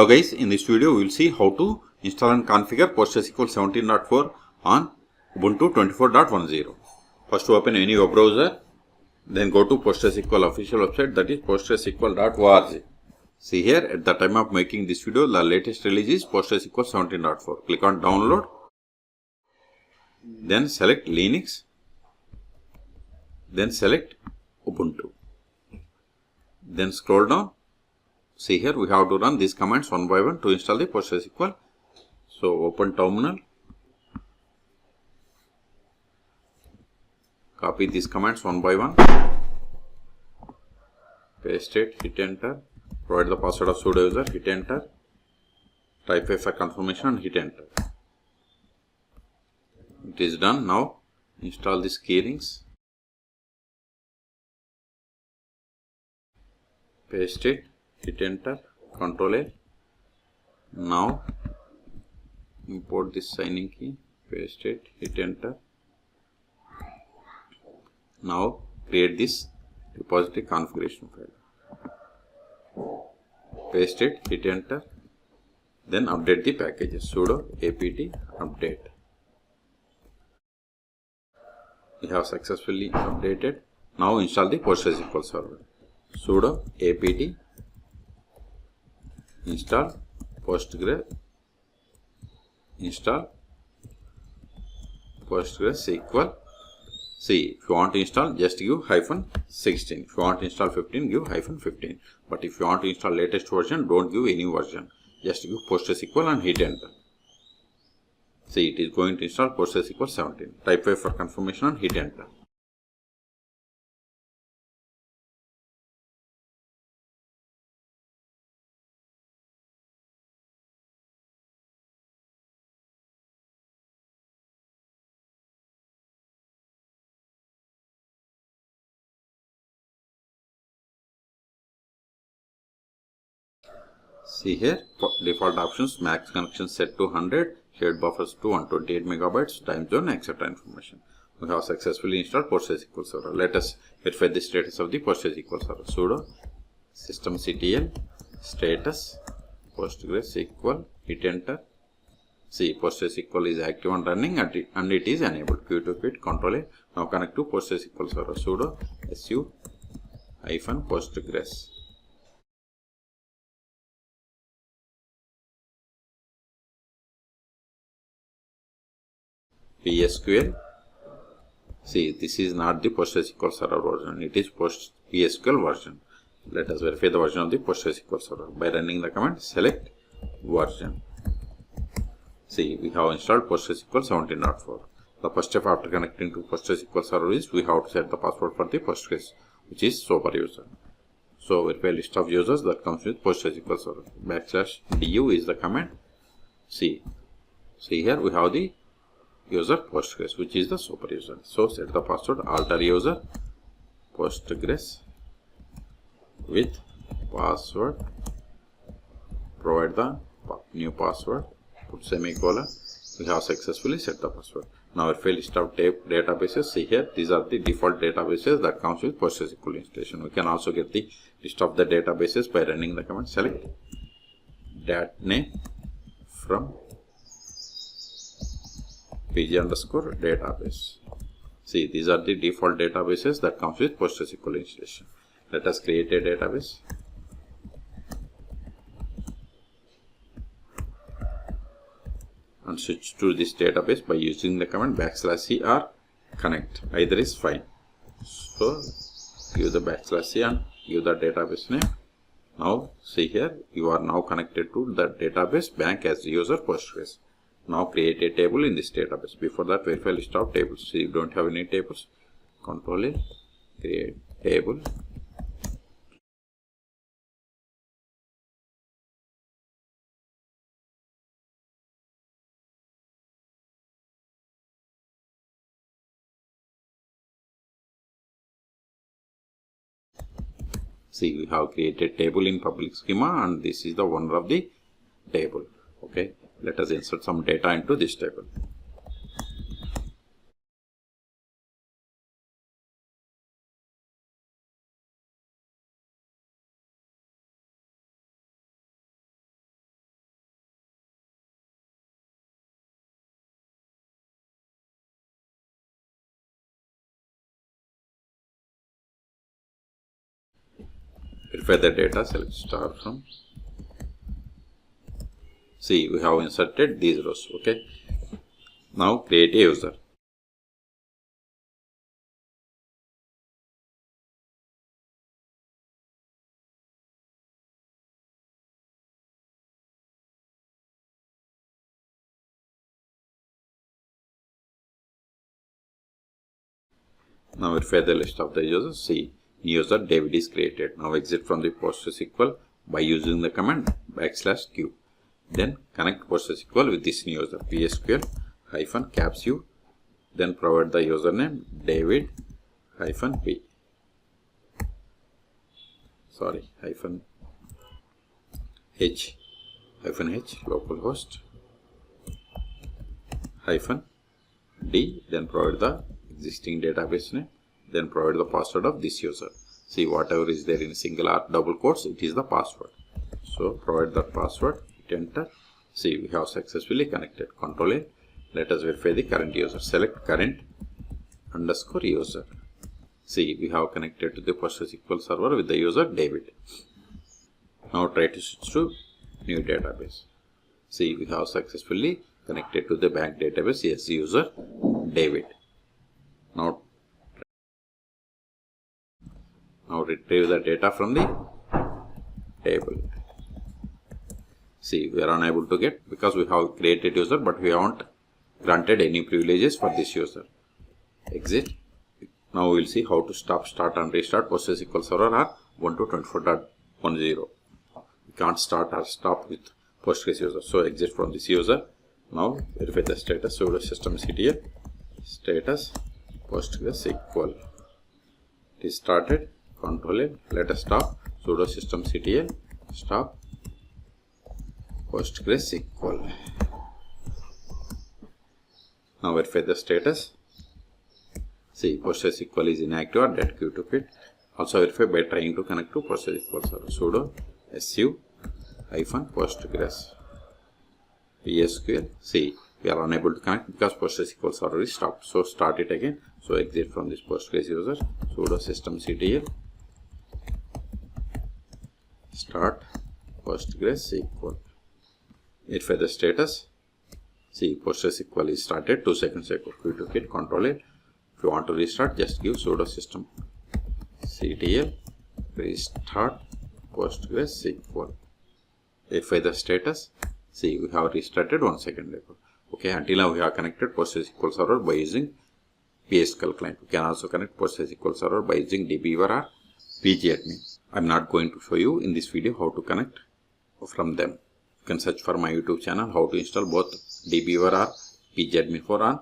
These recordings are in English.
Hello guys, in this video we will see how to install and configure PostgreSQL 17.4 on Ubuntu 24.10. First open any web browser, then go to PostgreSQL official website, that is postgresql.org. See here, at the time of making this video, the latest release is PostgreSQL 17.4. Click on download, then select Linux, then select Ubuntu. Then scroll down. See here, we have to run these commands one by one to install the PostgreSQL. So open terminal, copy these commands one by one, paste it, hit enter, provide the password of sudo user, hit enter, type a for confirmation and hit enter. It is done. Now install these key links, paste it, hit enter, Ctrl A. Now import this signing key, paste it, hit enter. Now create this repository configuration file, paste it, hit enter, then update the packages, sudo apt update. We have successfully updated. Now install the PostgreSQL server, sudo apt install postgres, install PostgreSQL. See, if you want to install, just give -16. If you want to install 15, give -15. But if you want to install latest version, don't give any version. Just give PostgreSQL and hit enter. See, it is going to install PostgreSQL 17. Type A for confirmation and hit enter. See here, default options, max connection set to 100, shared buffers to 128 megabytes, time zone, etc. information. We have successfully installed PostgreSQL server. Let us verify the status of the PostgreSQL server. Sudo systemctl status PostgreSQL, hit enter. See, PostgreSQL is active and running and it is enabled. Q to quit, Ctrl A. Now connect to PostgreSQL server. Sudo su-postgres. PSQL. See, this is not the PostgreSQL server version, it is PSQL version. Let us verify the version of the PostgreSQL server by running the command select version. See, we have installed PostgreSQL 17.4. The first step after connecting to PostgreSQL server is we have to set the password for the Postgres, which is super user. So verify list of users that comes with PostgreSQL server. /du is the command. See here we have the user Postgres, which is the super user. So set the password alter user Postgres with password, provide the new password, put semicolon. We have successfully set the password. Now verify list of databases. See here, these are the default databases that comes with PostgreSQL installation. We can also get the list of the databases by running the command select dat name from pg_database. See, these are the default databases that comes with PostgreSQL installation. Let us create a database. And switch to this database by using the command /c or connect. Either is fine. So give the /c and give the database name. Now see here, you are now connected to the database bank as user Postgres. Now create a table in this database. Before that, verify list of tables. See, you don't have any tables. Ctrl A, create table. See, we have created table in public schema and this is the owner of the table. Okay, let us insert some data into this table. verify the data, select star from. See, we have inserted these rows. Okay. Now create a user. Now verify the list of the users. See, new user David is created. Now exit from the PostgreSQL by using the command \q. Then connect PostgreSQL with this new user PSQL-capsu. Then provide the username David-p. Sorry, -h localhost -d. Then provide the existing database name. Then provide the password of this user. See, whatever is there in single or double quotes, it is the password. So provide that password, hit enter. See, we have successfully connected. Control A. Let us verify the current user. Select current _ user. See, we have connected to the PostgreSQL server with the user David. Now try to switch to new database. See, we have successfully connected to the bank database. Yes, user David. Now retrieve the data from the table. See, we are unable to get because we have created user, but we haven't granted any privileges for this user. Exit. Now we will see how to stop, start and restart PostgreSQL server or Ubuntu 24.10. We can't start or stop with Postgres user. So exit from this user. Now verify the status. Sudo systemctl status PostgreSQL. It is started. Control A. Let us stop. Sudo systemctl stop PostgreSQL. Now verify the status. See, PostgreSQL is inactive or dead queue to quit. Also verify by trying to connect to PostgreSQL server. Sudo su-postgres PSQL. See, we are unable to connect because PostgreSQL server is stopped. So start it again. So exit from this Postgres user. Sudo systemctl start PostgreSQL. Verify the status. See, PostgreSQL is started 2 seconds ago. Queue to quit. Control A. If you want to restart, just give sudo systemctl restart PostgreSQL. Verify the status. See, we have restarted 1 second ago. Okay, until now we have connected PostgreSQL server by using PSQL client. We can also connect PostgreSQL server by using dbeaver or pgadmin. I am not going to show you in this video how to connect from them. You can search for my YouTube channel how to install both dbeaver or pgadmin on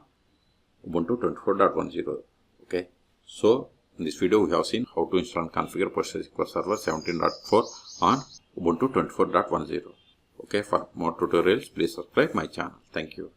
Ubuntu 24.10. Okay, so in this video we have seen how to install and configure PostgreSQL server 17.4 on Ubuntu 24.10. Okay, for more tutorials please subscribe my channel. Thank you.